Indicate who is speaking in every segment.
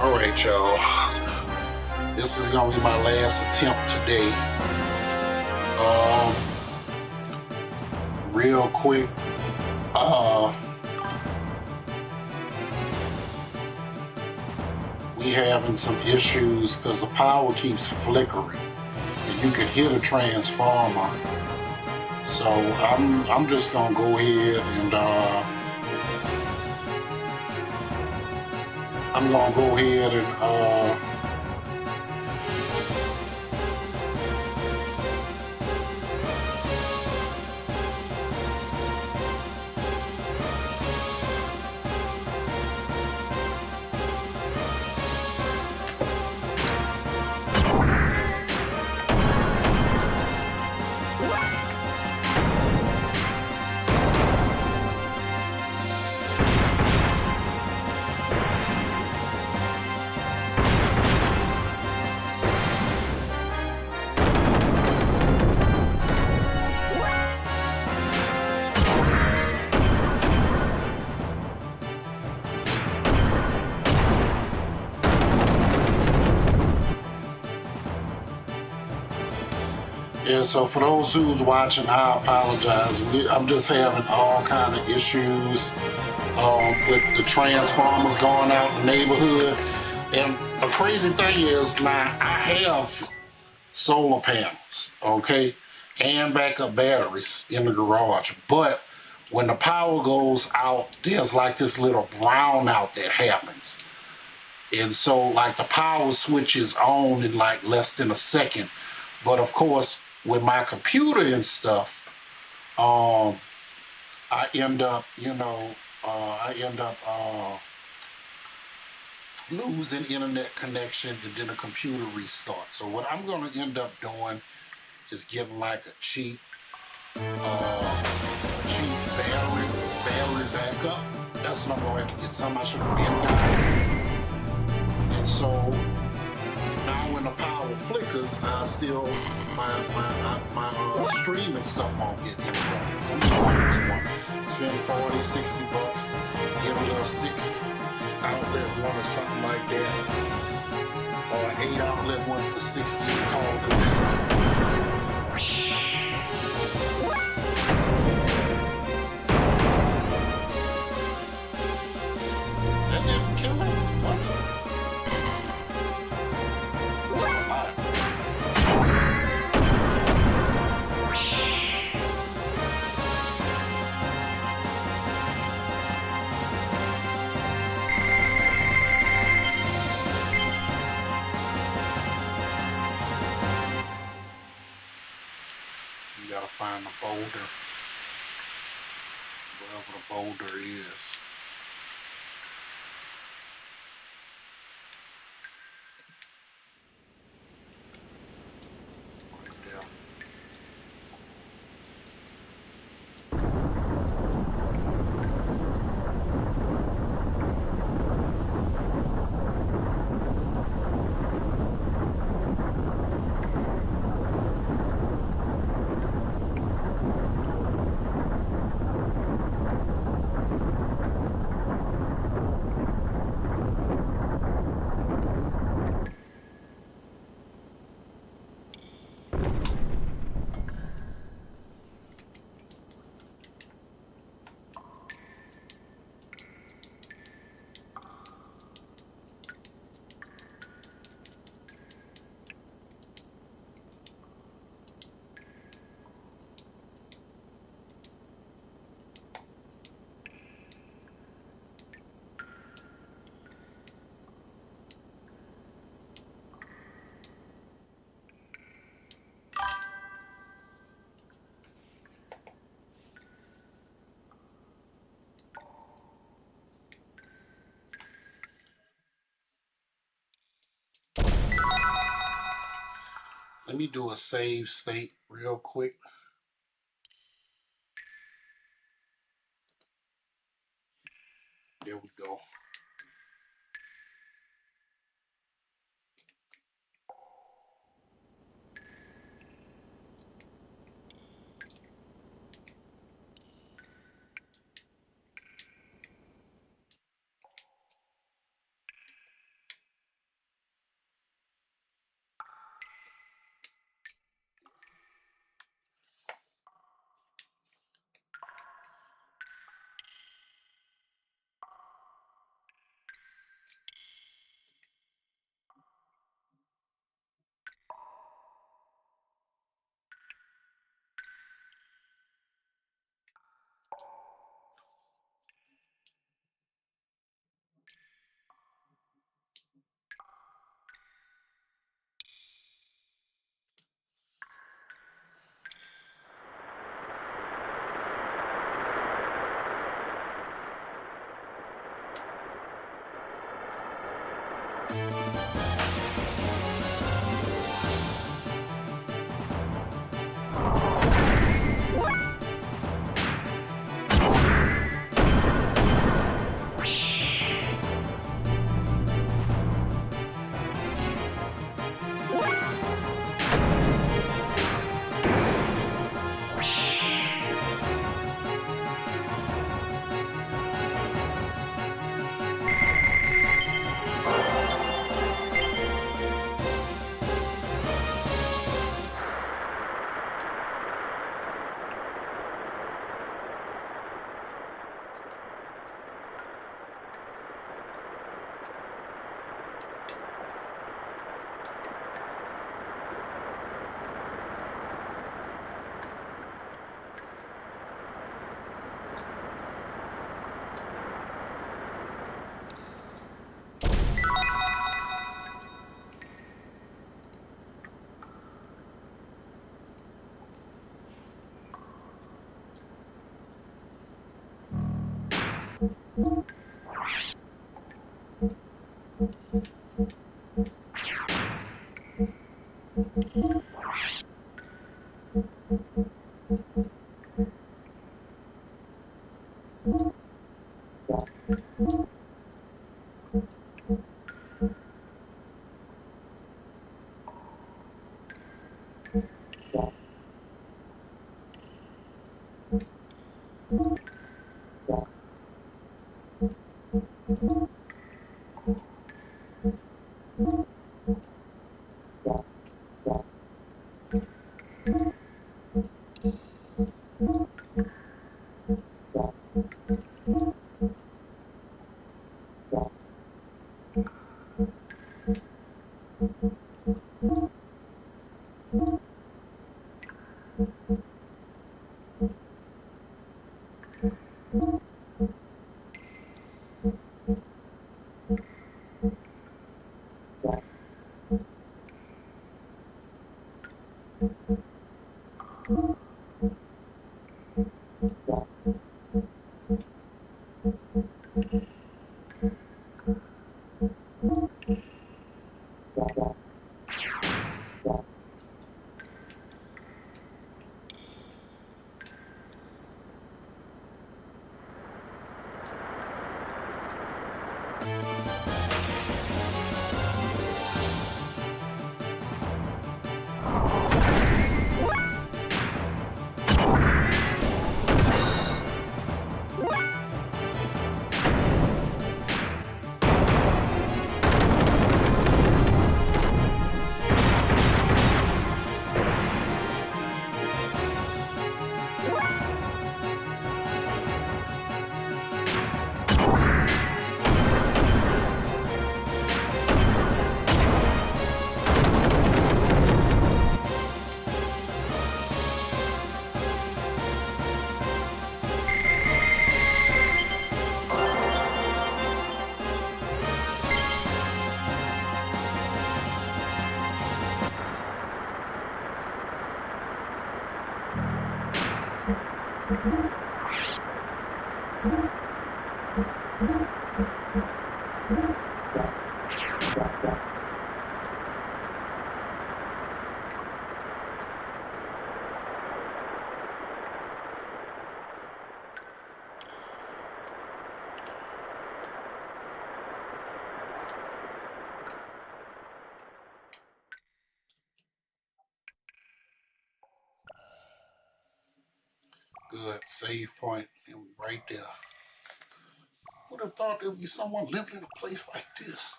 Speaker 1: Alright, y'all. This is gonna be my last attempt today. Real quick. We having some issues because the power keeps flickering. And you can hear the transformer. So I'm just gonna go ahead and I'm gonna go ahead and yeah, so for those who's watching, I apologize. I'm just having all kind of issues with the transformers going out in the neighborhood. And the crazy thing is, now I have solar panels, okay, and backup batteries in the garage. But when the power goes out, there's like this little brownout that happens. And so like the power switch is on in like less than a second. But of course, with my computer and stuff, I end up, losing internet connection and then the computer restarts. So what I'm gonna end up doing is getting like a cheap battery backup. That's what I'm going to have to get. Some I should have been got. And so now when the power flickers, I still my streaming stuff won't get interrupted. So I'm just going to get one. Spend 40, 60 bucks, get a little 6 outlet one or something like that, or an 8 outlet one for 60 and call it a day. That didn't kill me. What? You gotta find the boulder, wherever the boulder is. Right there. Let me do a save state real quick. There we go. Good save point, and we right there. Would have thought there'd be someone living in a place like this.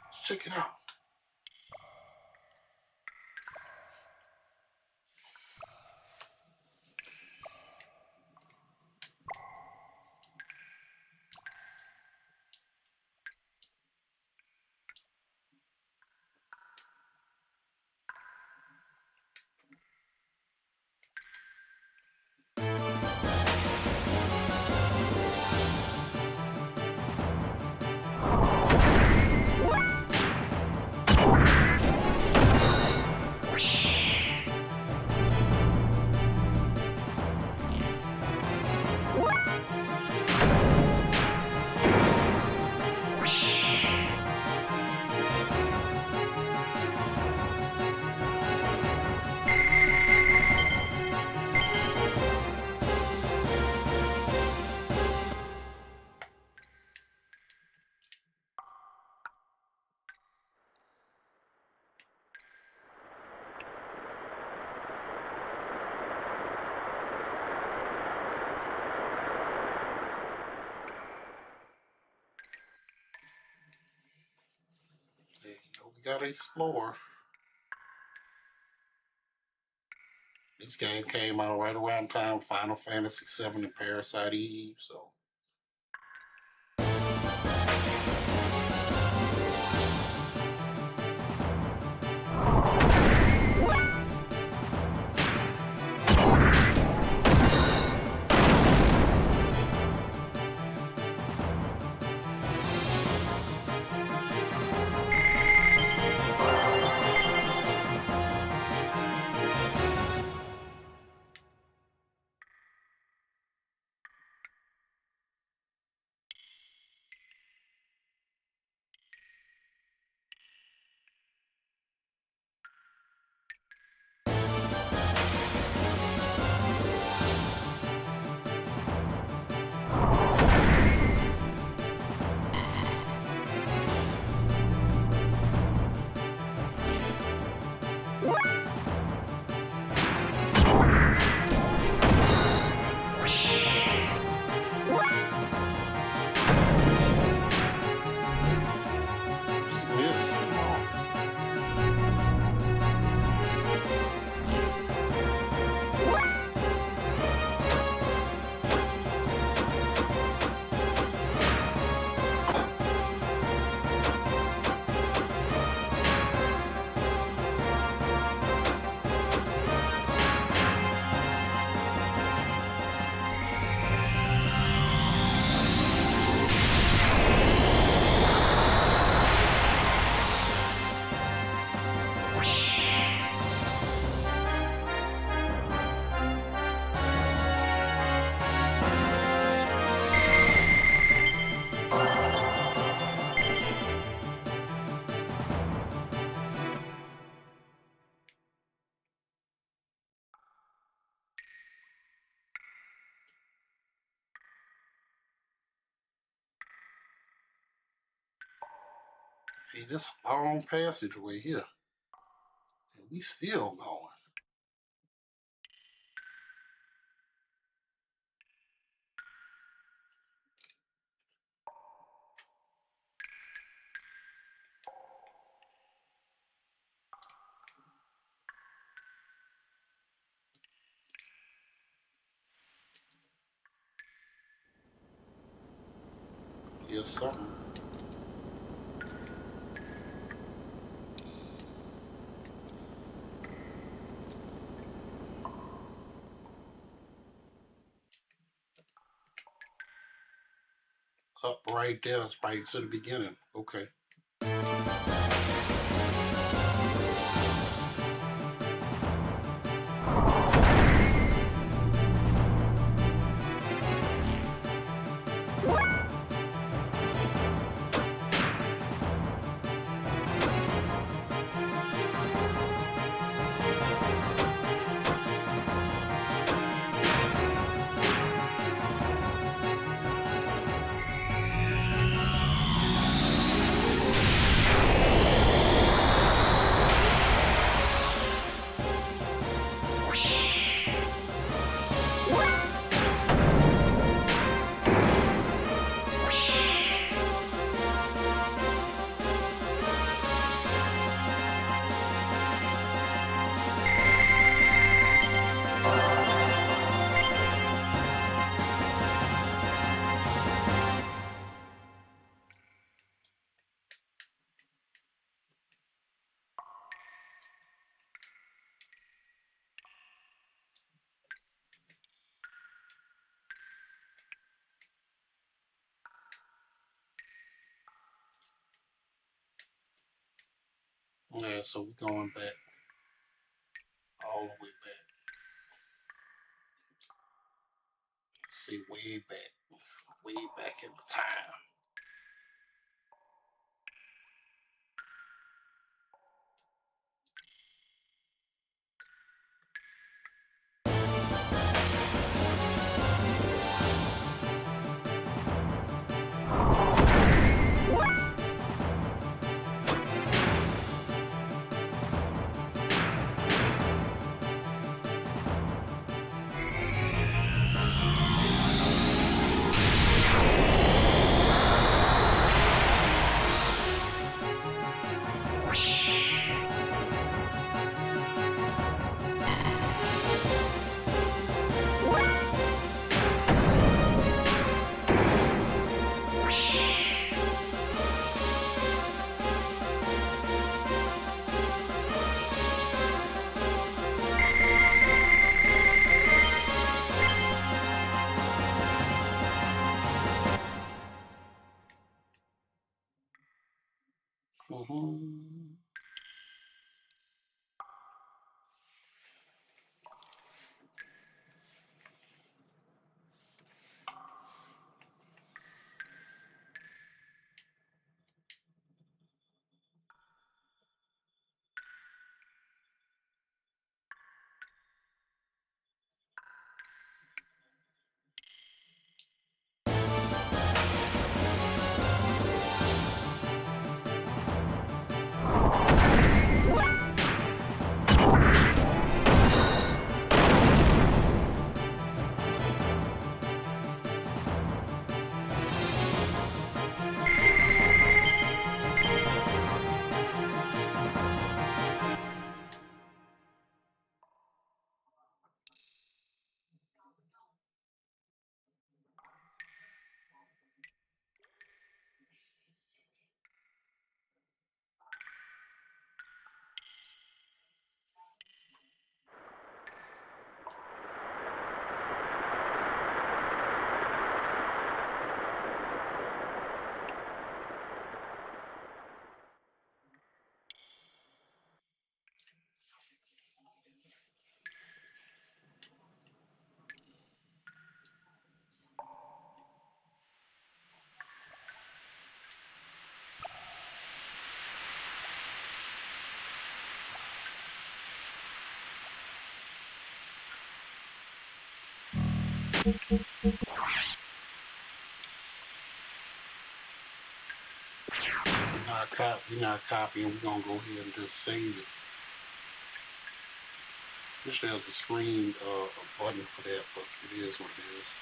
Speaker 1: Let's check it out. We gotta explore. This game came out right around time Final Fantasy VII and Parasite Eve, so. Hey, this a long passageway here. And we still going. Here's something. Up right there, it's right to the beginning. Okay. Yeah, so we're going back. All the way back. See, way back. Way back in the time. Mm-hmm. We're not copying. We're gonna go ahead and just save it. Wish there's a screen a button for that, but it is what it is.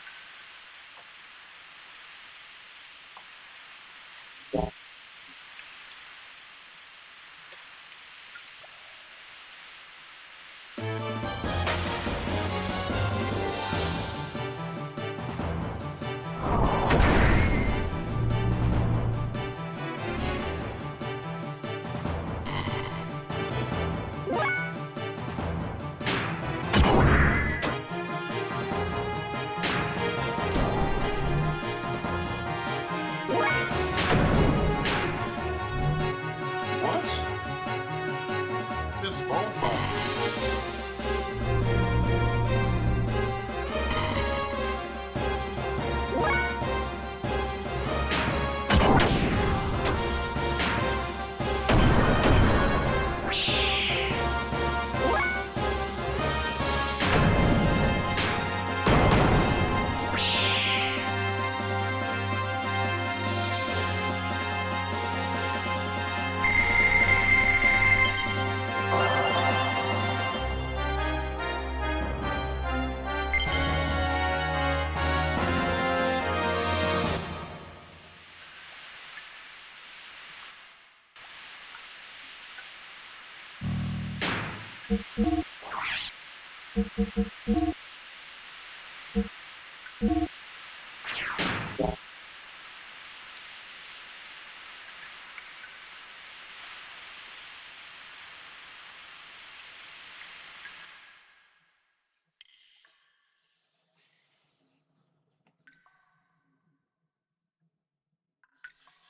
Speaker 1: What? This bonfire.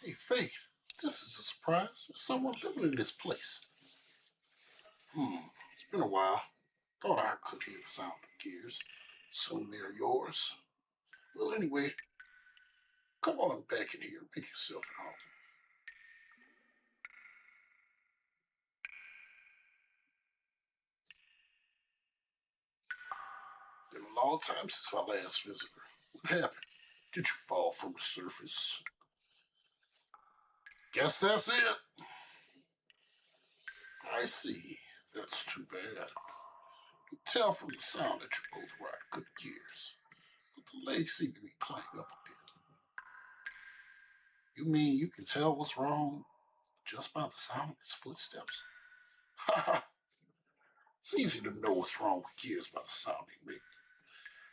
Speaker 1: Hey, Faye, this is a surprise. There's someone living in this place. It's been a while. Thought I could hear the sound of gears. Soon they're yours. Well, anyway, come on back in here. Make yourself at home. Been a long time since my last visitor. What happened? Did you fall from the surface? Guess that's it. I see. That's too bad. You can tell from the sound that you both ride good gears, but the legs seem to be playing up a bit. You mean you can tell what's wrong just by the sound of his footsteps? Ha ha! It's easy to know what's wrong with gears by the sound they make.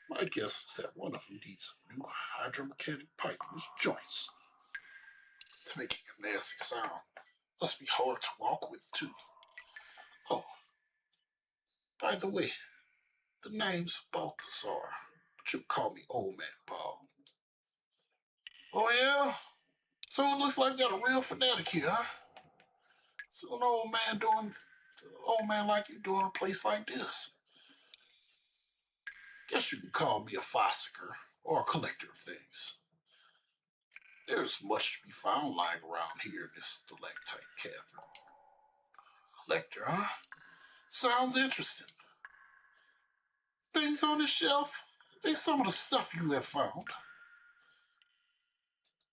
Speaker 1: My guess is that one of them needs a new hydromechanic pipe in his joints. It's making a nasty sound. Must be hard to walk with, too. Oh, by the way, the name's Balthazar, but you call me Old Man Paul. Oh, yeah? So it looks like you got a real fanatic here, huh? So an old man like you doing a place like this? Guess you can call me a fossicker or a collector of things. There's much to be found lying around here in this stalactite cavern. Collector, huh? Sounds interesting. Things on this shelf, they're some of the stuff you have found.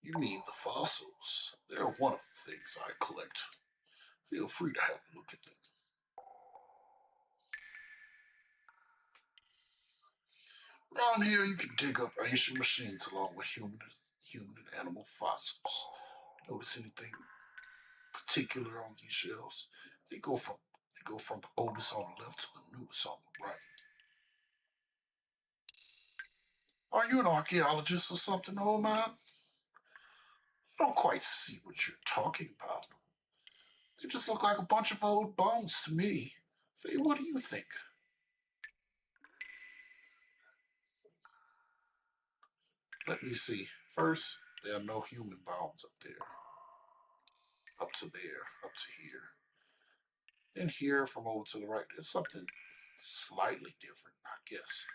Speaker 1: You mean the fossils? They're one of the things I collect. Feel free to have a look at them. Around here, you can dig up ancient machines along with human and animal fossils. Notice anything particular on these shelves? They go from the oldest on the left to the newest on the right. Are you an archaeologist or something, old man? I don't quite see what you're talking about. They just look like a bunch of old bones to me. Faye, what do you think? Let me see. First, there are no human bones up there. Up to there, up to here. Then here, from over to the right, there's something slightly different, I guess.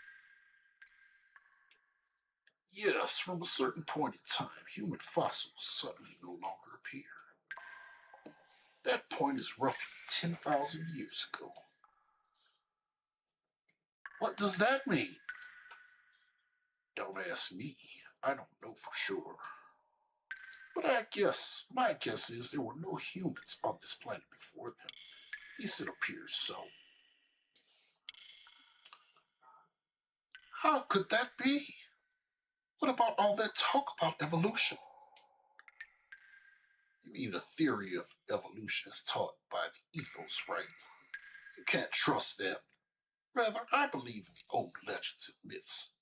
Speaker 1: Yes, from a certain point in time, human fossils suddenly no longer appear. That point is roughly 10,000 years ago. What does that mean? Don't ask me. I don't know for sure. But my guess is there were no humans on this planet before them. At least it appears so. How could that be? What about all that talk about evolution? You mean the theory of evolution is taught by the ethos, right? You can't trust that. Rather, I believe in the old legends and myths.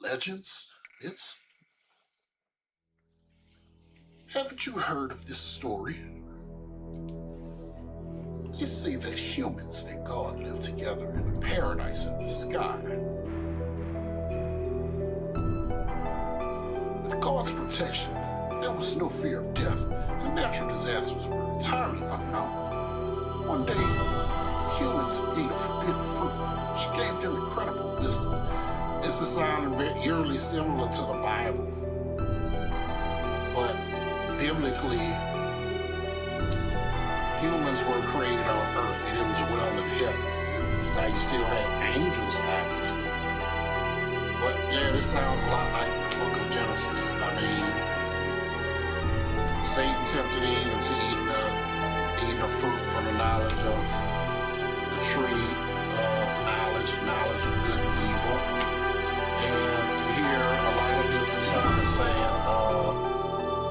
Speaker 1: Legends? Myths? Haven't you heard of this story? They say that humans and God live together in a paradise in the sky. With God's protection, there was no fear of death, and natural disasters were entirely unknown. One day, humans ate a forbidden fruit, which gave them incredible wisdom. This is sounding very eerily similar to the Bible, but biblically, humans were created on earth. They didn't dwell in heaven. Now you still have angels, obviously. But yeah, this sounds a lot like the book of Genesis. I mean, Satan tempted Eve into eating a fruit from the knowledge of the tree of knowledge and knowledge of good and evil. And you hear a lot of different science saying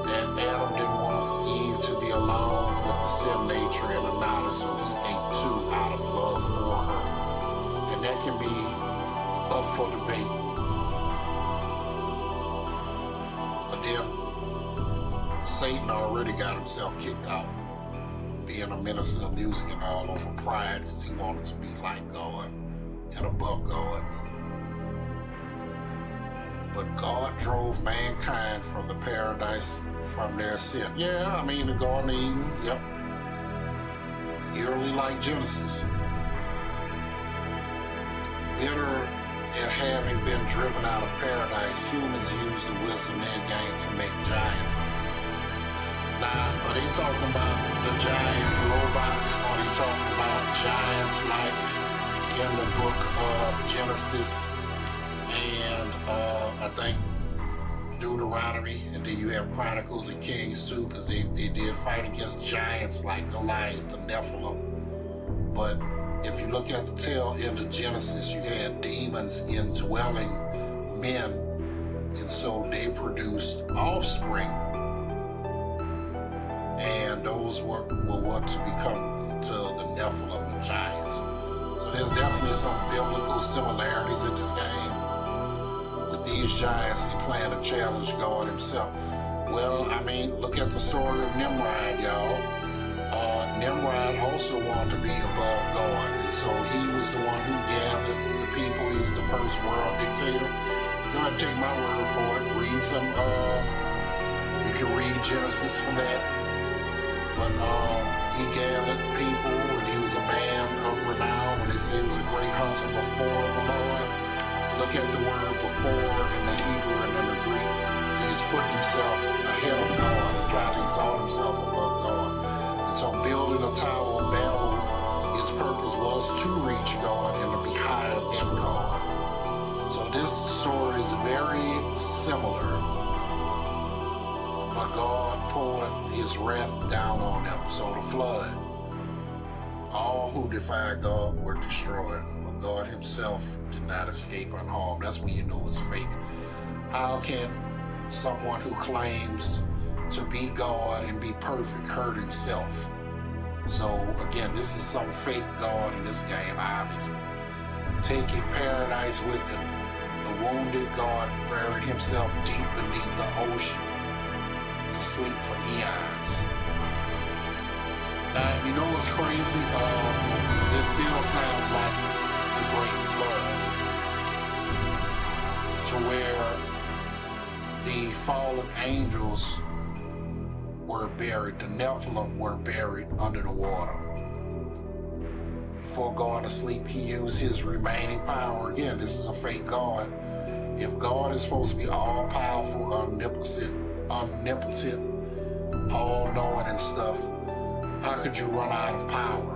Speaker 1: that Adam didn't want Eve to be alone with the sin nature and the knowledge, so he ate too out of love for her. And that can be up for debate. But then Satan already got himself kicked out, being a minister of music and all over pride, because he wanted to be like God and above God. But God drove mankind from the paradise from their sin. Yeah, I mean, the Garden of Eden, yep. Eerily like Genesis. Bitter at having been driven out of paradise, humans used the wisdom they gained to make giants. Now, are they talking about the giant robots? Or are they talking about giants like in the book of Genesis and I think Deuteronomy, and then you have Chronicles and Kings too, because they did fight against giants like Goliath, the Nephilim. But if you look at the tail end of Genesis, you had demons indwelling men, and so they produced offspring, and those were what to become to the Nephilim, the giants. So there's definitely some biblical similarities in this game. These giants, they plan to challenge God himself. Well, I mean, look at the story of Nimrod, y'all. Nimrod also wanted to be above God, and so he was the one who gathered the people. He was the first world dictator. You don't have to take my word for it. Read some, you can read Genesis for that. But he gathered people, and he was a man of renown. When they say he was a great hunter before the Lord, look at the word before in the Hebrew and in the Greek. So he's putting himself ahead of God, trying to exalt himself above God. And so building a Tower of Babel, its purpose was to reach God and to be higher than God. So this story is very similar. But God poured his wrath down on them. So the flood, all who defied God were destroyed, but God himself did not escape unharmed. That's when you know it's fake. How can someone who claims to be God and be perfect hurt himself? So again, this is some fake God in this game, obviously. Taking paradise with them, the wounded God buried himself deep beneath the ocean to sleep for eons. Now, you know what's crazy? This still sounds like the Great Flood, to where the fallen angels were buried, the Nephilim were buried under the water. Before going to sleep, he used his remaining power. Again, this is a fake God. If God is supposed to be all-powerful, omnipotent, all-knowing and stuff, how could you run out of power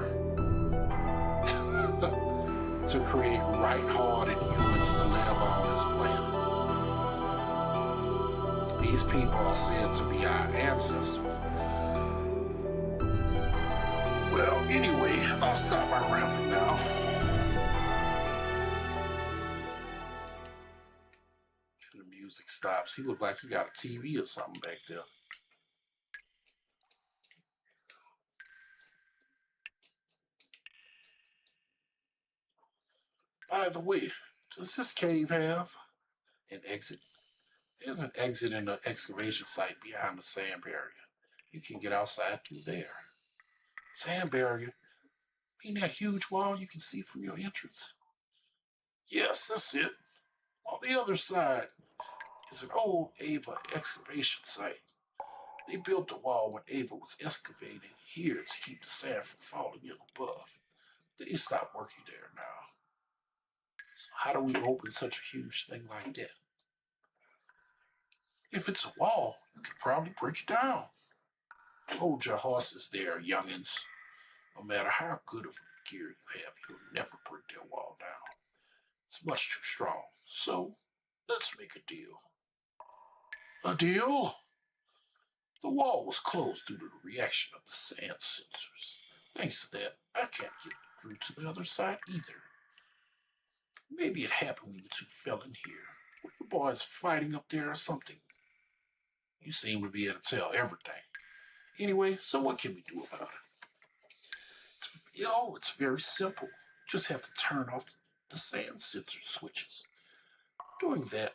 Speaker 1: to create right-hearted humans to live on this planet? These people are said to be our ancestors. Well, anyway, I'll stop my rambling now. The music stops. He looked like he got a TV or something back there. By the way, does this cave have an exit? There's an exit in the excavation site behind the sand barrier. You can get outside through there. Sand barrier? Mean that huge wall you can see from your entrance? Yes, that's it. On the other side is an old Ava excavation site. They built the wall when Ava was excavating here to keep the sand from falling in above. They stopped working there now. So how do we open such a huge thing like that? If it's a wall, you could probably break it down. Hold your horses there, youngins. No matter how good of gear you have, you'll never break that wall down. It's much too strong. So, let's make a deal. A deal? The wall was closed due to the reaction of the sand sensors. Thanks to that, I can't get through to the other side either. Maybe it happened when you two fell in here. Were you boys fighting up there or something? You seem to be able to tell everything. Anyway, so what can we do about it? It's very simple. Just have to turn off the sand sensor switches. Doing that,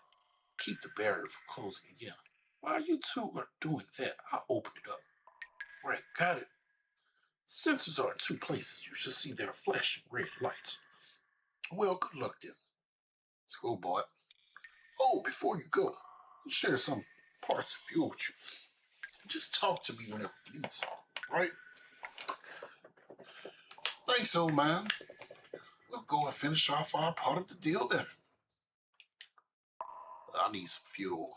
Speaker 1: keep the barrier from closing again. While you two are doing that, I'll open it up. Right, got it. Sensors are in two places. You should see their flashing red lights. Well, good luck then. Let's go, boy. Oh, before you go, I'll share some parts of you with you. Just talk to me whenever you need something, right? Thanks, old man. We'll go and finish off our part of the deal then. I need some fuel.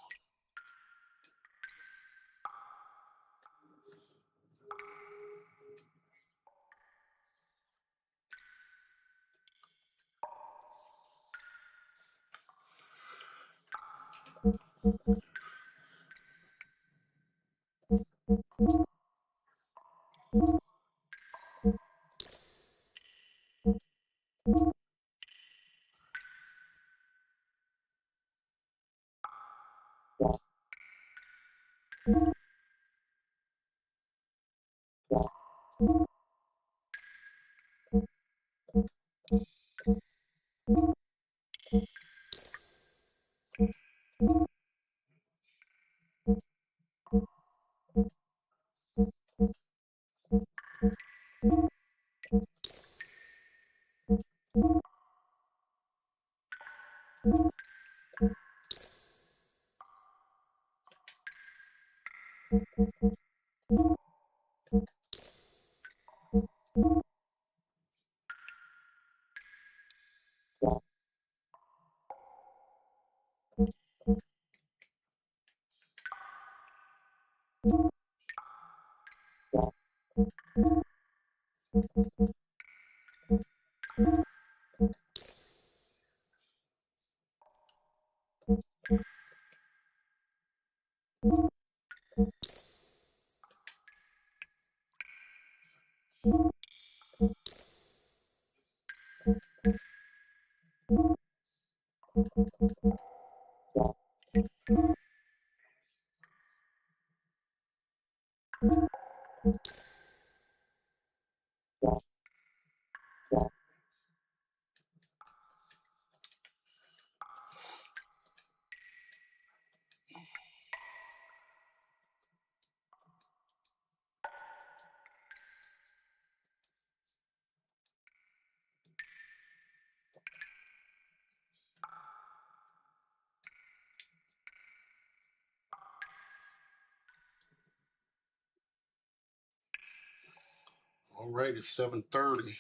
Speaker 1: All right, it's 7:30.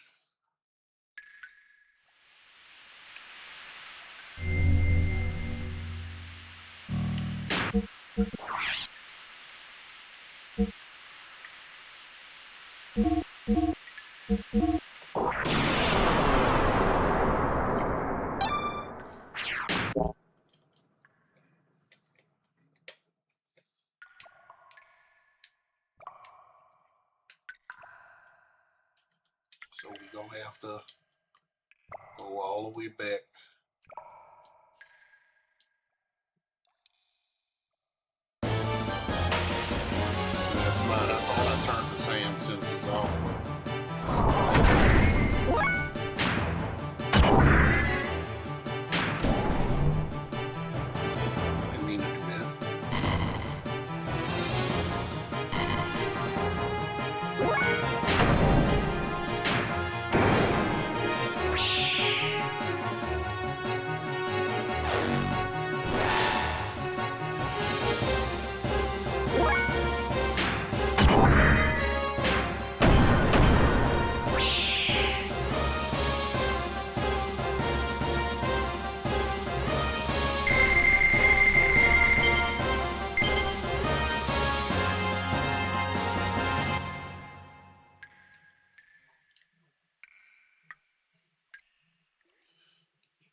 Speaker 1: So we're going to have to go all the way back. That's mine. I thought I turned the sand sensors off. I didn't mean to do that.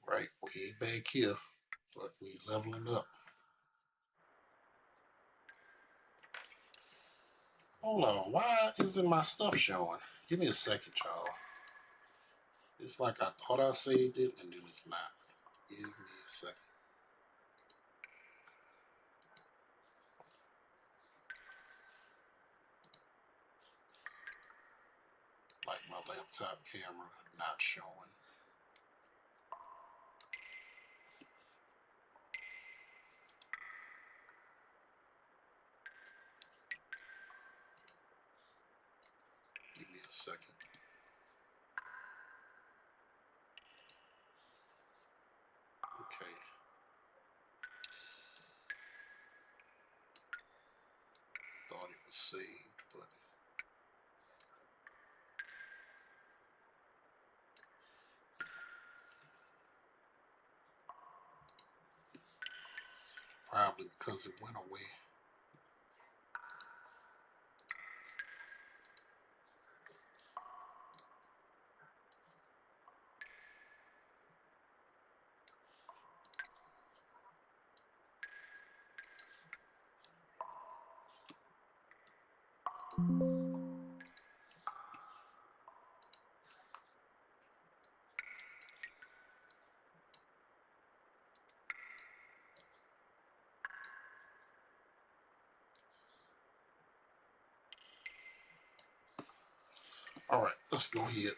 Speaker 1: Right, way back here, but we leveling up. Hold on, why isn't my stuff showing? Give me a second, y'all. It's like I thought I saved it, and then it's not. Give me a second. Like my laptop camera not showing. Give me a second. Okay. Thought it was saved, but probably because it went away. All right, let's go ahead.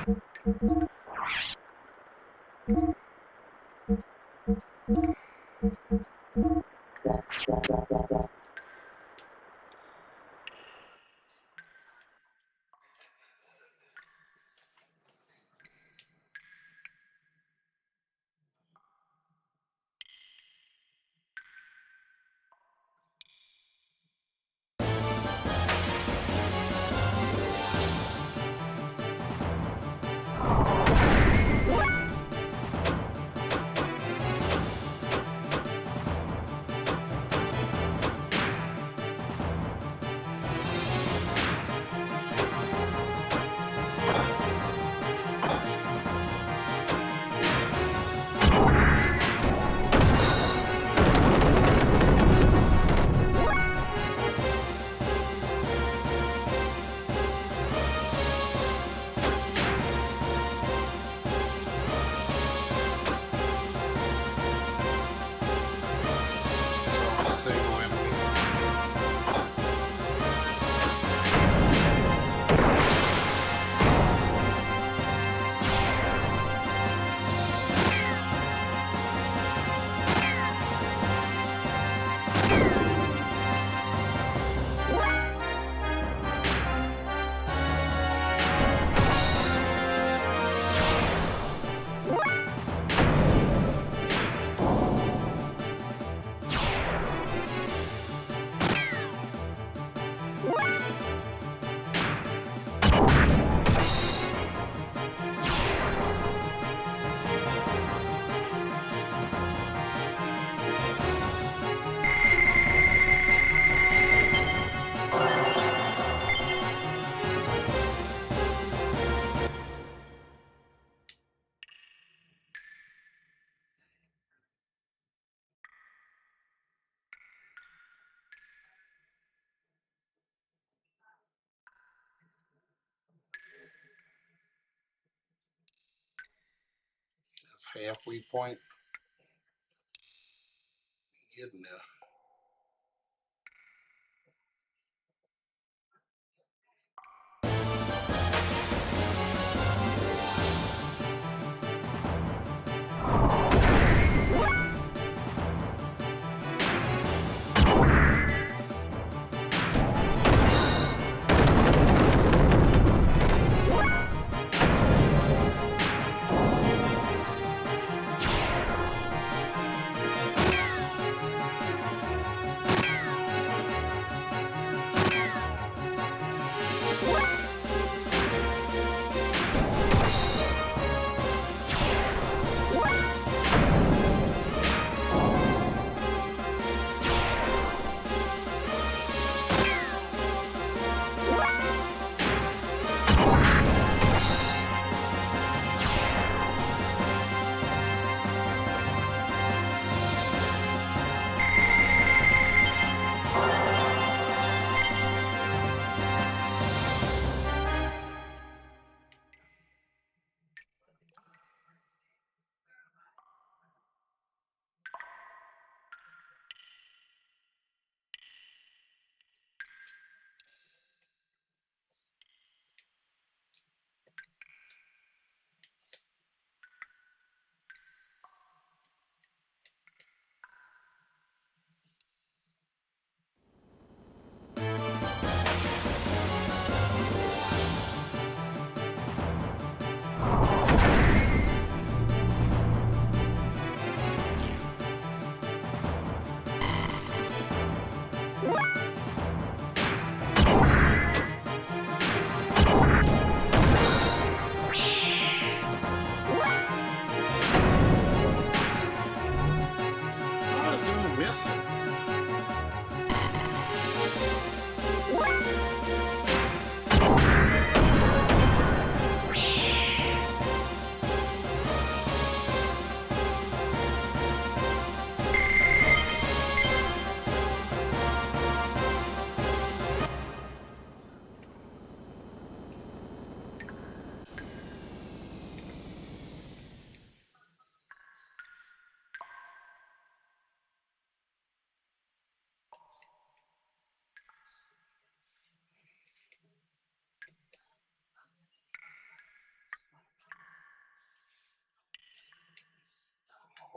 Speaker 1: Single enemy. That's halfway point. Getting there.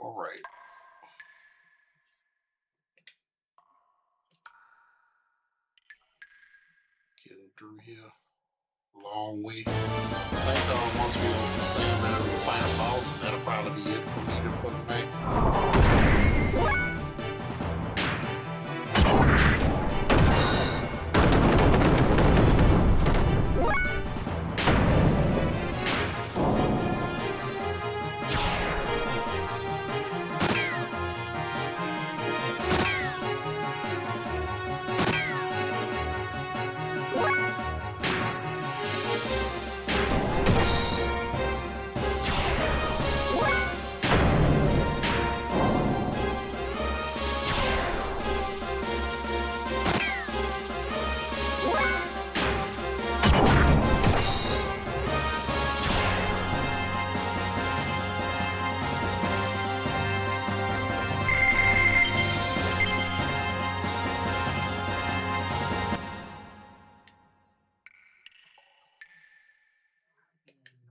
Speaker 1: All right. Getting through here. Long way. I think once we open the same area, we'll find a boss, and that'll probably be it for me for the night.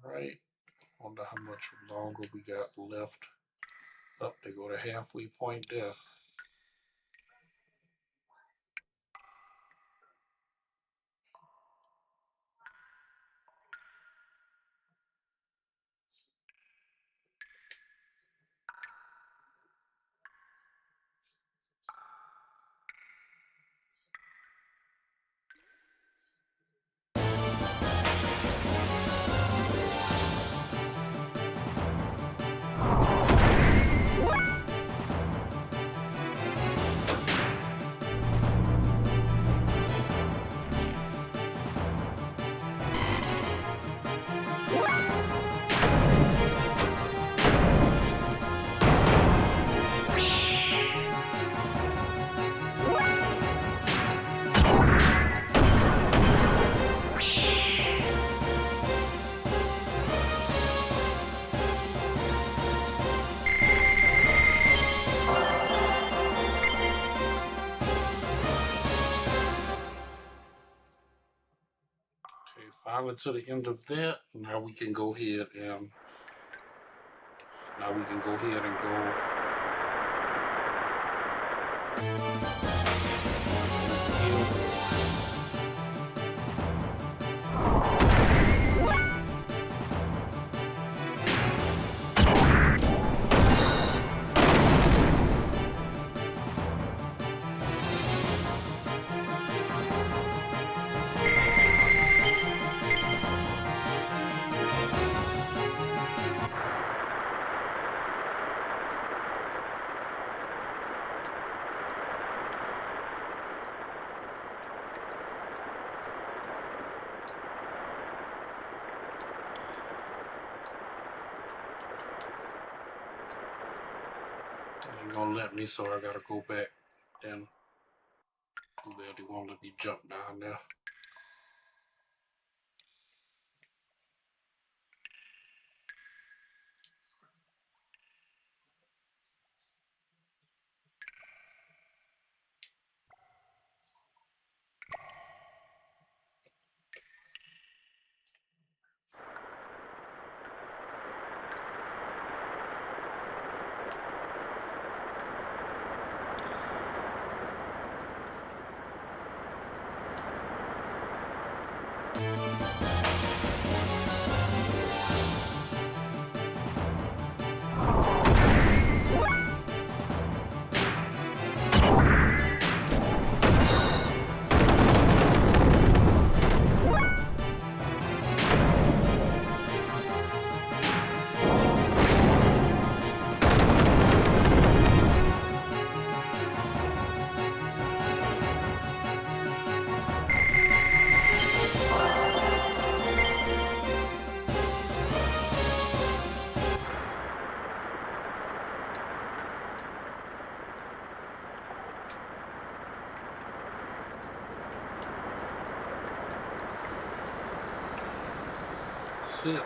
Speaker 1: Right. Wonder how much longer we got left up to go to halfway point there. Okay, finally to the end of that. Now we can go ahead and go. Ain't gonna let me, so I gotta go back. Then too bad they won't let me jump down there. Sit.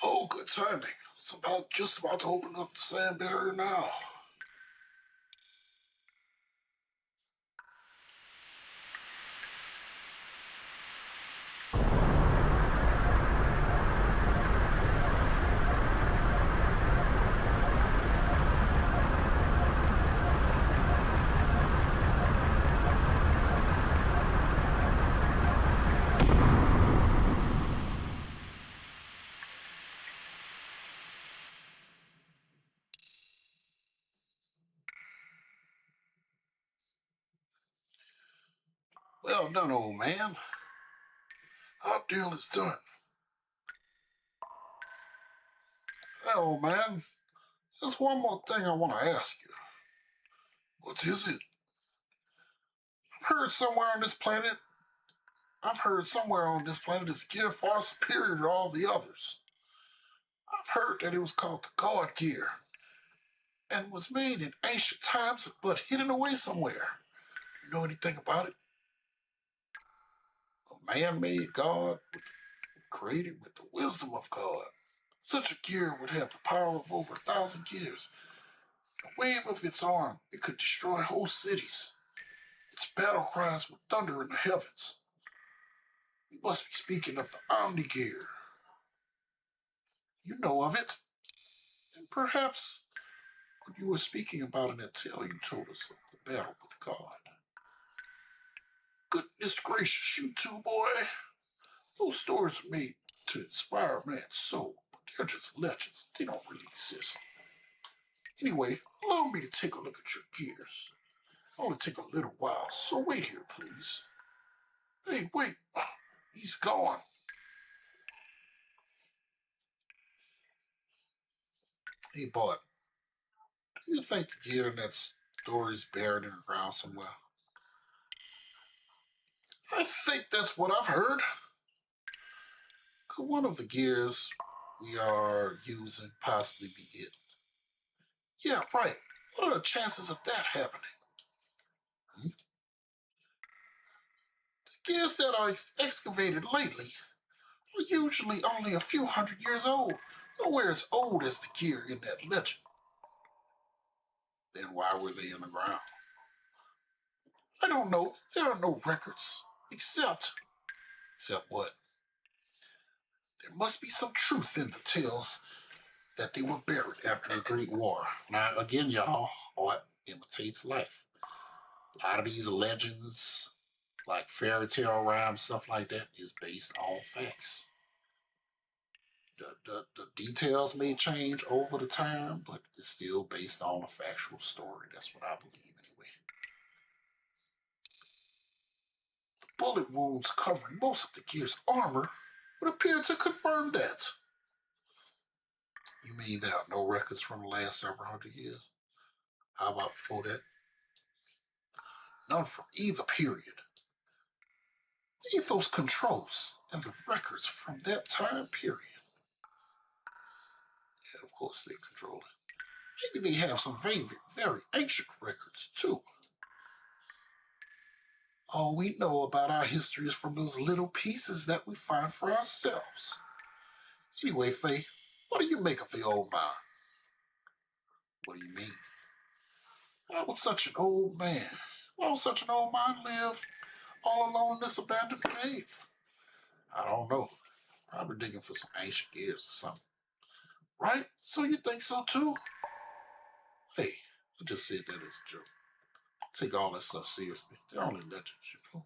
Speaker 1: Oh, good timing. It's just about to open up the sand barrier now. Well done, old man. Our deal is done. Hey, old man, there's one more thing I want to ask you. What is it? I've heard somewhere on this planet is gear far superior to all the others. I've heard that it was called the God Gear and was made in ancient times but hidden away somewhere. You know anything about it? A man-made God created with the wisdom of God. Such a gear would have the power of over 1,000 gears. In a wave of its arm, it could destroy whole cities. Its battle cries would thunder in the heavens. You must be speaking of the Omni Gear. You know of it, and perhaps what you were speaking about in that tale you told us of the battle with God. Goodness gracious, you two, boy. Those stories are made to inspire man's soul, but they're just legends. They don't really exist. Anyway, allow me to take a look at your gears. It'll only take a little while, so wait here, please. Hey, wait. He's gone. Hey, bud, do you think the gear in that story's buried in the ground somewhere? I think that's what I've heard. Could one of the gears we are using possibly be it? Yeah, right. What are the chances of that happening? Hmm? The gears that are excavated lately are usually only a few hundred years old, nowhere as old as the gear in that legend. Then why were they in the ground? I don't know. There are no records. Except what? There must be some truth in the tales that they were buried after the Great War. Now, again, y'all, art imitates life. A lot of these legends, like fairy tale rhymes, stuff like that, is based on facts. The details may change over the time, but it's still based on a factual story. That's what I believe, anyway. The bullet wounds covering most of the gear's armor would appear to confirm that. You mean there are no records from the last several hundred years? How about before that? None from either period. Ethos controls and the records from that time period. Yeah, of course they control it. Maybe they have some very, very ancient records too. All we know about our history is from those little pieces that we find for ourselves. Anyway, Faye, what do you make of the old man? What do you mean? Why would such an old man? Why would such an old man live all alone in this abandoned cave? I don't know. Probably digging for some ancient gears or something. Right? So you think so too? Hey, I just said that as a joke. Take all that stuff seriously. They're only legends, you know.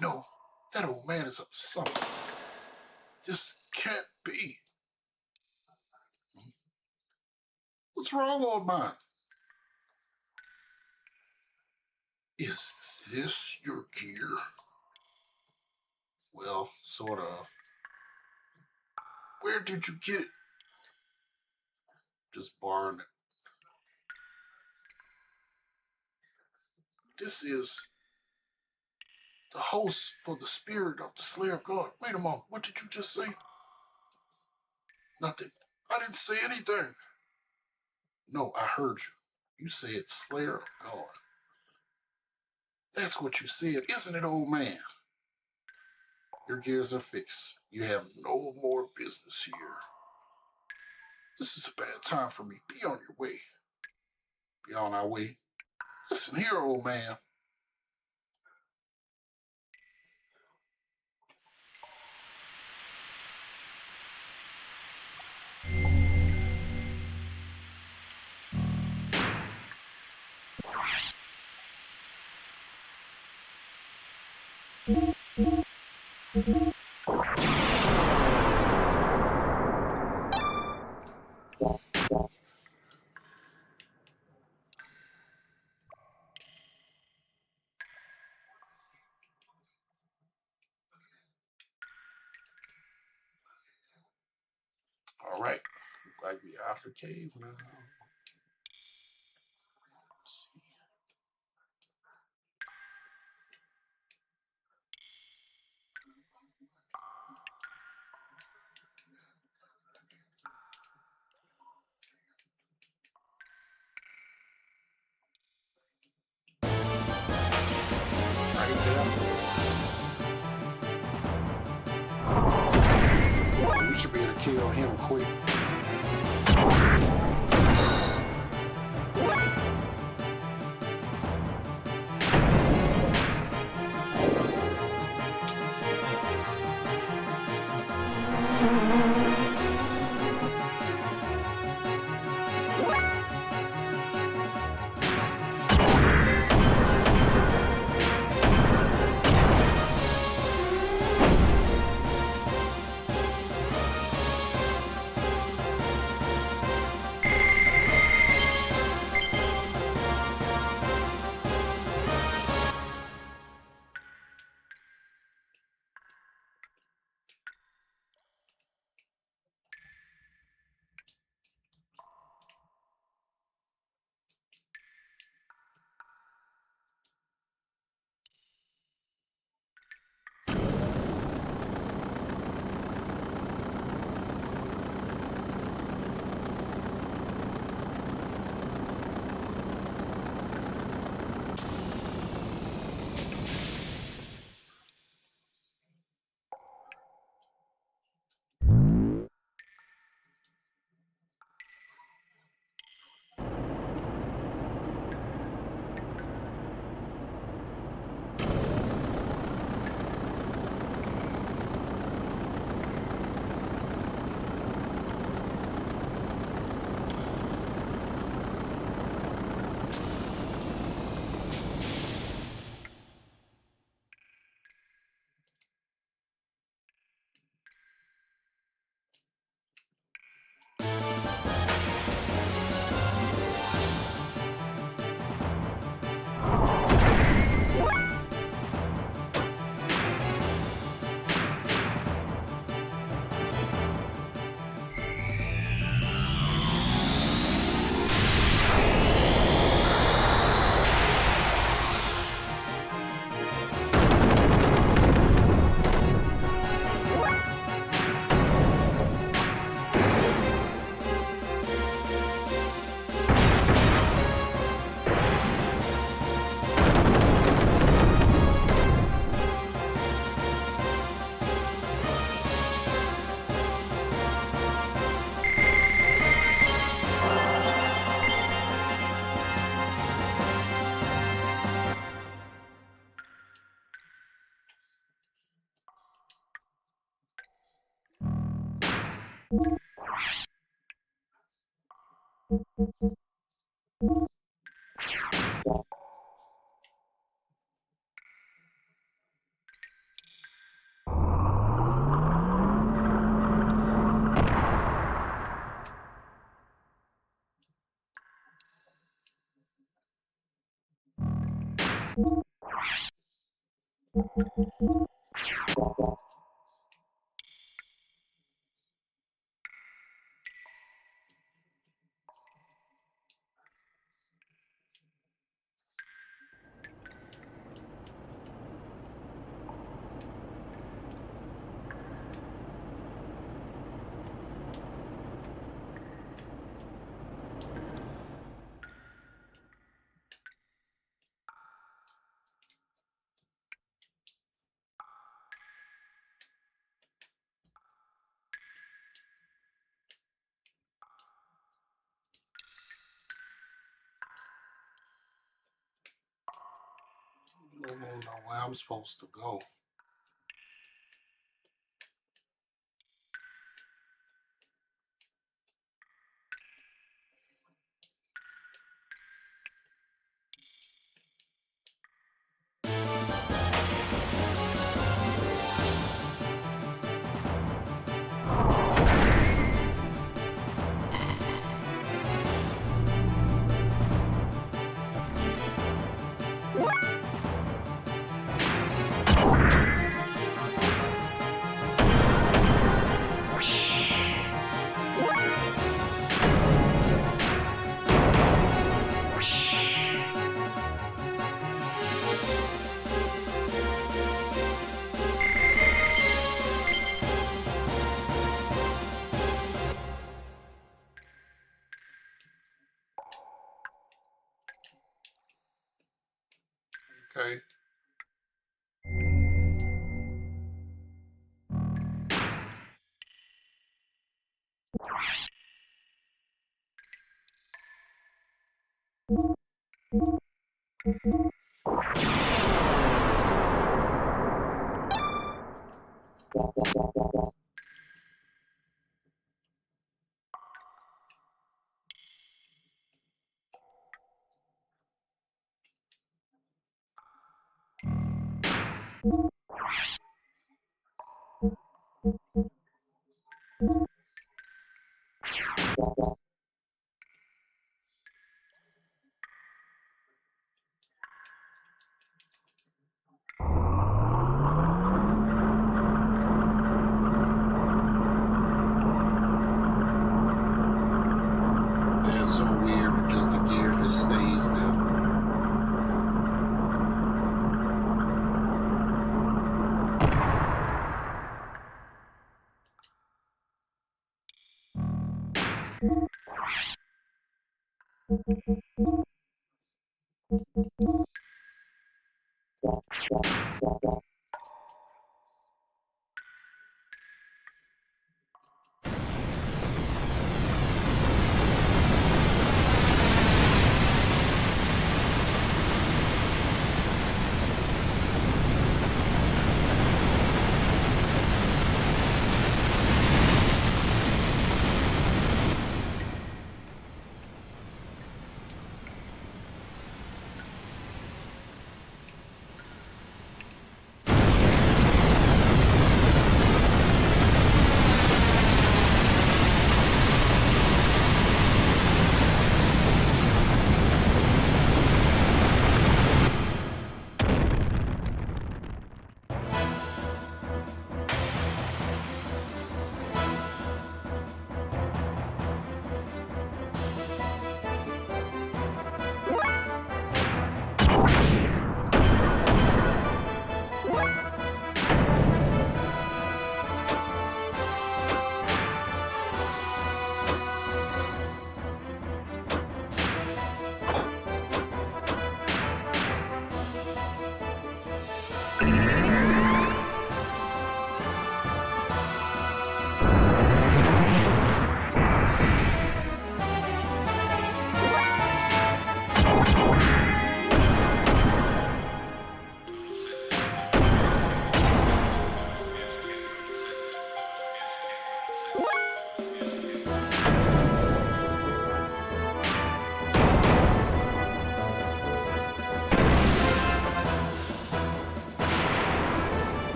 Speaker 1: No, that old man is up to something. This can't be. What's wrong, old man? Is this your gear? Well, sort of. Where did you get it? Just borrowing it. This is the host for the spirit of the Slayer of God. Wait a moment, what did you just say? Nothing. I didn't say anything. No, I heard you. You said Slayer of God. That's what you said, isn't it, old man? Your gears are fixed. You have no more business here. This is a bad time for me. Be on your way. Be on our way. Listen here, old man. All right. Looks like we out the cave now. Let's see. Right there. We should be able to kill him quick. I don't know where I'm supposed to go. Okay. It's so weird, just the gear just stays there.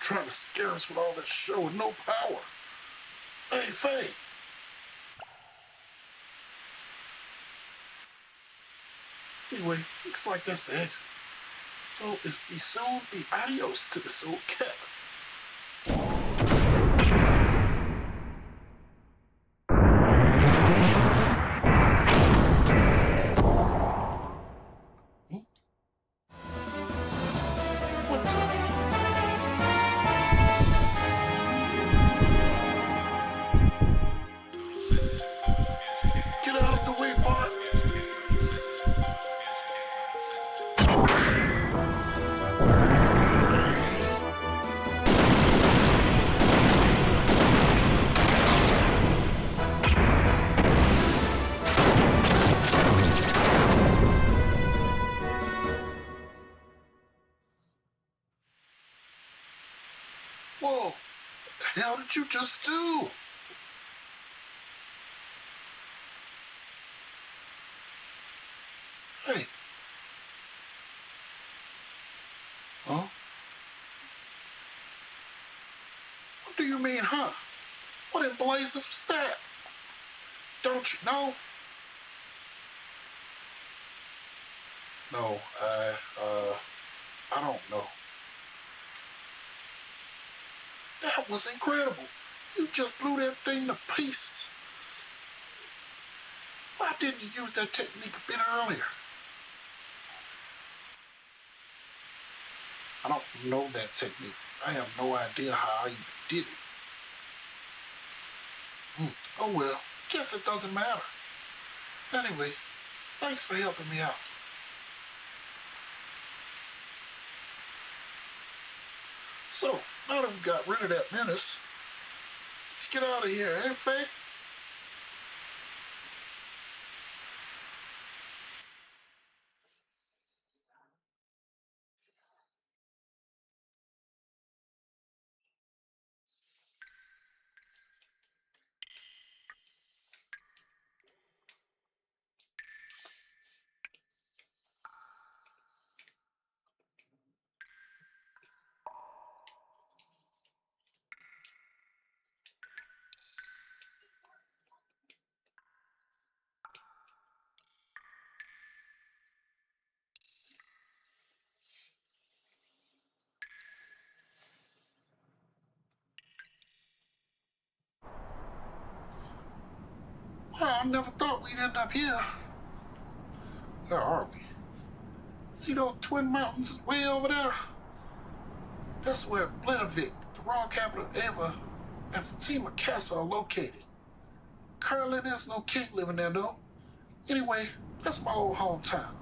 Speaker 1: trying to scare us with all that show with no power. Hey, Faye. Anyway, looks like that's the exit. So it's be soon be adios to this old Kevin. Get out of the way, Bart. Whoa, what the hell did you just do? Hey. Huh? What do you mean, huh? What in blazes was that? Don't you know? No, I don't know. That was incredible. You just blew that thing to pieces. Why didn't you use that technique a bit earlier? I don't know that technique. I have no idea how I even did it. Oh well, guess it doesn't matter. Anyway, thanks for helping me out. So, now that we got rid of that menace, let's get out of here, eh, Faye? Well, I never thought we'd end up here. Where are we? See those twin mountains way over there? That's where Bledavik, the royal capital of Ava, and Fatima Castle are located. Currently, there's no king living there, though. Anyway, that's my old hometown.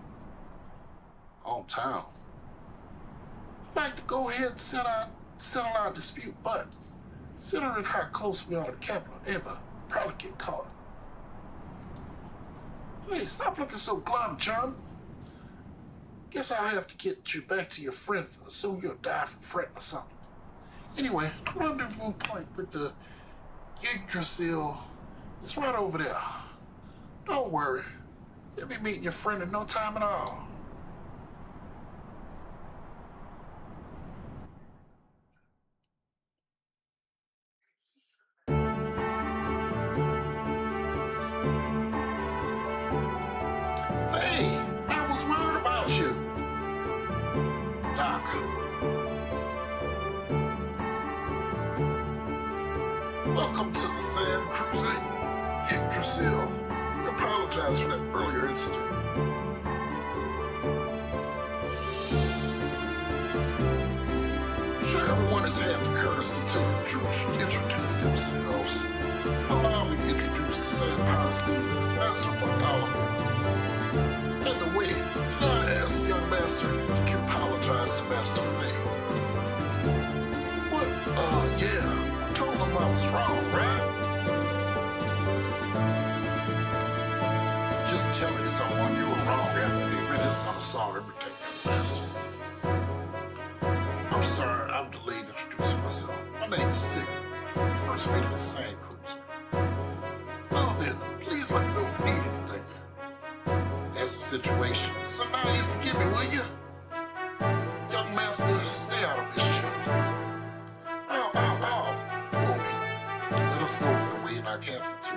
Speaker 1: Hometown? I'd like to go ahead and settle our dispute, but considering how close we are to the capital of Ava, probably get caught. Hey, stop looking so glum, chum. Guess I'll have to get you back to your friend, or soon you'll die from fretting or something. Anyway, rendezvous point with the Yggdrasil is right over there. Don't worry, you'll be meeting your friend in no time at all. Hey, I was worried about you. Doc. Welcome to the Sand Cruising, Yggdrasil. We apologize for that earlier incident. I'm sure everyone has had the courtesy to introduce themselves. Allow me to introduce the same powers lead, Master Bartholomew. And the way, can I ask, young master, did you apologize to Master Faye? What? Yeah. I told him I was wrong, right? Just telling someone you were wrong after the event is gonna solve everything, young master. I'm sorry, I've delayed introducing myself. My name is Sig, the first mate of the Sand Cruiser. Well then, please let me know if you need anything. That's the situation. So now you forgive me, will you? Young master, stay out of mischief. our cabinet too.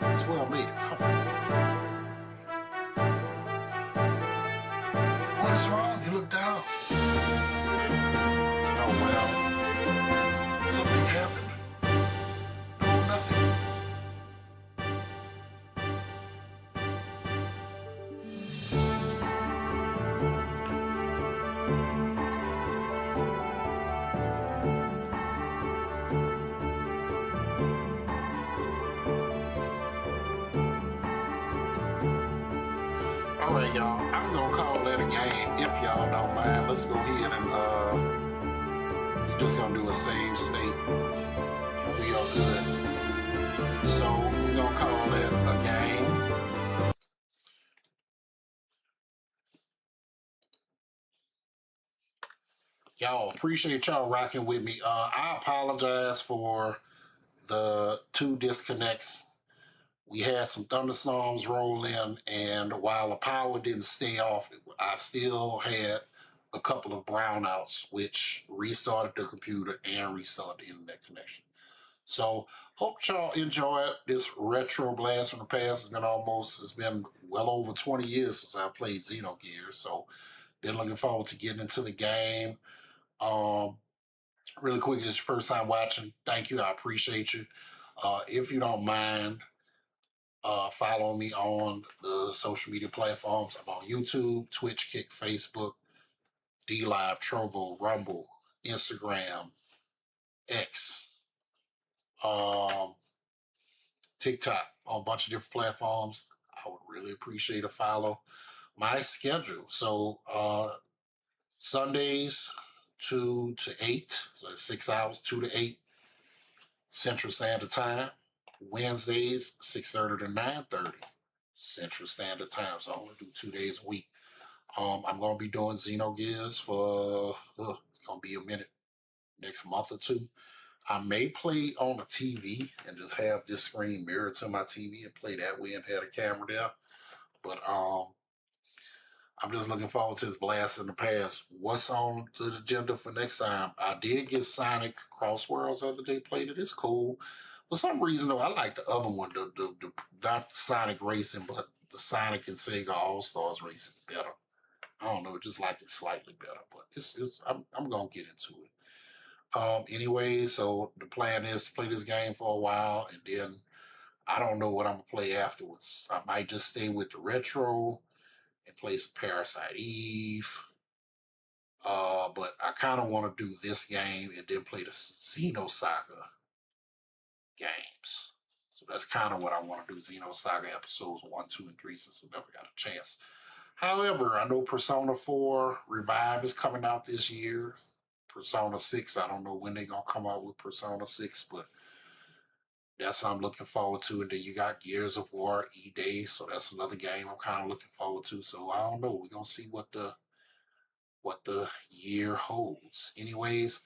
Speaker 1: As well made it comfortable. What is wrong? You look down. Oh well. Something happened. No, nothing. All right, y'all. I'm gonna call that a game if y'all don't mind. Let's go ahead and we're just gonna do a save state. We are good. So we're gonna call that a game. Y'all, appreciate y'all rocking with me. I apologize for the 2 disconnects. We had some thunderstorms roll in, and while the power didn't stay off, I still had a couple of brownouts, which restarted the computer and restarted the internet connection. So, hope y'all enjoyed this retro blast from the past. It's been well over 20 years since I played Xenogears, so been looking forward to getting into the game. Really quick, this is your first time watching. Thank you, I appreciate you. If you don't mind, follow me on the social media platforms. I'm on YouTube, Twitch, Kick, Facebook, DLive, Trovo, Rumble, Instagram, X, TikTok, on a bunch of different platforms. I would really appreciate a follow. My schedule. So Sundays 2 to 8, so it's 6 hours, 2 to 8 Central Standard Time. Wednesdays 6:30 to 9:30 Central Standard Time. So I only do 2 days a week. I'm gonna be doing Xenogears for it's gonna be a minute, next month or 2. I may play on the TV and just have this screen mirrored to my TV and play that way and have a camera there. But I'm just looking forward to this blast in the past. What's on the agenda for next time? I did get Sonic Cross Worlds the other day, played it. It's cool. For some reason, though, I like the other one, the not Sonic Racing, but the Sonic and Sega All-Stars Racing better. I don't know, just like it slightly better, but I'm gonna get into it. Anyway, so the plan is to play this game for a while, and then I don't know what I'm gonna play afterwards. I might just stay with the retro and play some Parasite Eve. But I kind of want to do this game and then play the Xenosaga games. So that's kind of what I want to do. Xenosaga episodes 1, 2, and 3, since I never got a chance. However, I know Persona 4 Revive is coming out this year. Persona 6, I don't know when they're going to come out with Persona 6, but that's what I'm looking forward to. And then you got Gears of War E-Day, so that's another game I'm kind of looking forward to. So I don't know. We're going to see what the year holds. Anyways,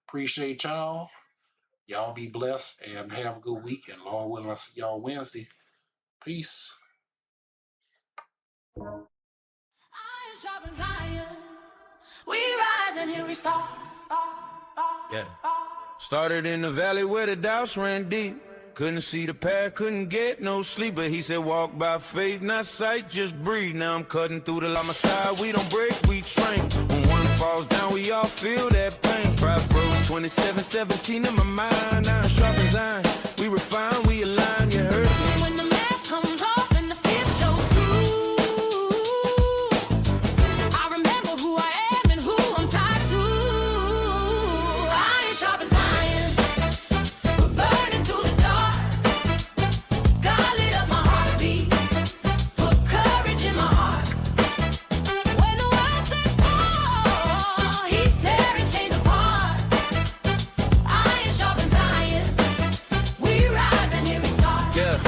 Speaker 1: appreciate y'all. Y'all be blessed and have a good week. And Lord willing, I'll see y'all Wednesday. Peace.
Speaker 2: Iron sharpens iron. We rise and here we start.
Speaker 3: Yeah. Started in the valley where the doubts ran deep. Couldn't see the path, couldn't get no sleep. But he said walk by faith, not sight, just breathe. Now I'm cutting through the llama side. We don't break, we train. When one falls down, we all feel that pain. Pride bros, 27, 17 in my mind. Iron sharpens iron. We refine, we align, you heard me.
Speaker 2: When the mask comes off and the fear shows through, I remember who I am and who I'm tied to. Iron sharpens iron. We're burning through the dark. God lit up my heartbeat. Put courage in my heart. When the world says fall, he's tearing chains apart. Iron sharpens iron. We rise and here we start.
Speaker 3: Yeah.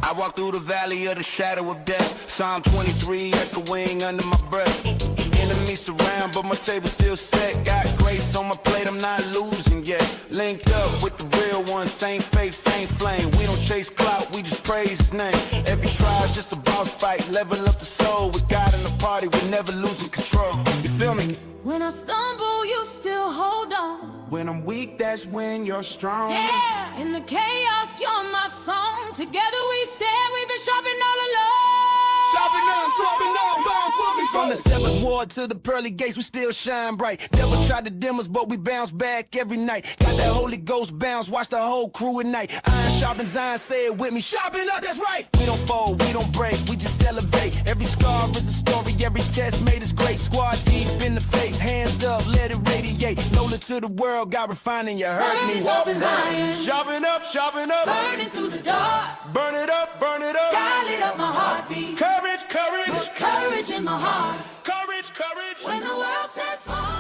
Speaker 3: I walk through the valley of the shadow of death. Psalm 23 echoing under my breath. Enemies surround, but my table's still set. Got grace on my plate, I'm not losing yet. Linked up with the real ones, same faith, same flame. We don't chase clout, we just praise his name. Every trial's just a boss fight, level up the soul. With God in the party, we never losing control. You feel me?
Speaker 2: When I stumble, you still hold on.
Speaker 3: When I'm weak, that's when you're strong.
Speaker 2: Yeah, in the chaos, you're my song. Together we stand, we've been shopping all along.
Speaker 3: Shopping on, swapping on, bomb for me. From the 7th Ward to the pearly gates, we still shine bright. Never tried to dim us, but we bounce back every night. Got that Holy Ghost bounce, watch the whole crew at night. Iron sharpens iron, say it with me. Shopping up, that's right. We don't fold, we don't break, we just elevate. Every scar is a story, every test made us great. Squad deep in the faith, hands up, let it radiate. Nola to the world, God refining, you heard me.
Speaker 2: Burning open Zion.
Speaker 3: Shopping up, shopping up.
Speaker 2: Burning through the dark.
Speaker 3: Burn it up, burn it up.
Speaker 2: God lit up my heartbeat.
Speaker 3: Courage, courage.
Speaker 2: Put courage in my heart.
Speaker 3: Courage, courage.
Speaker 2: When the world says fall.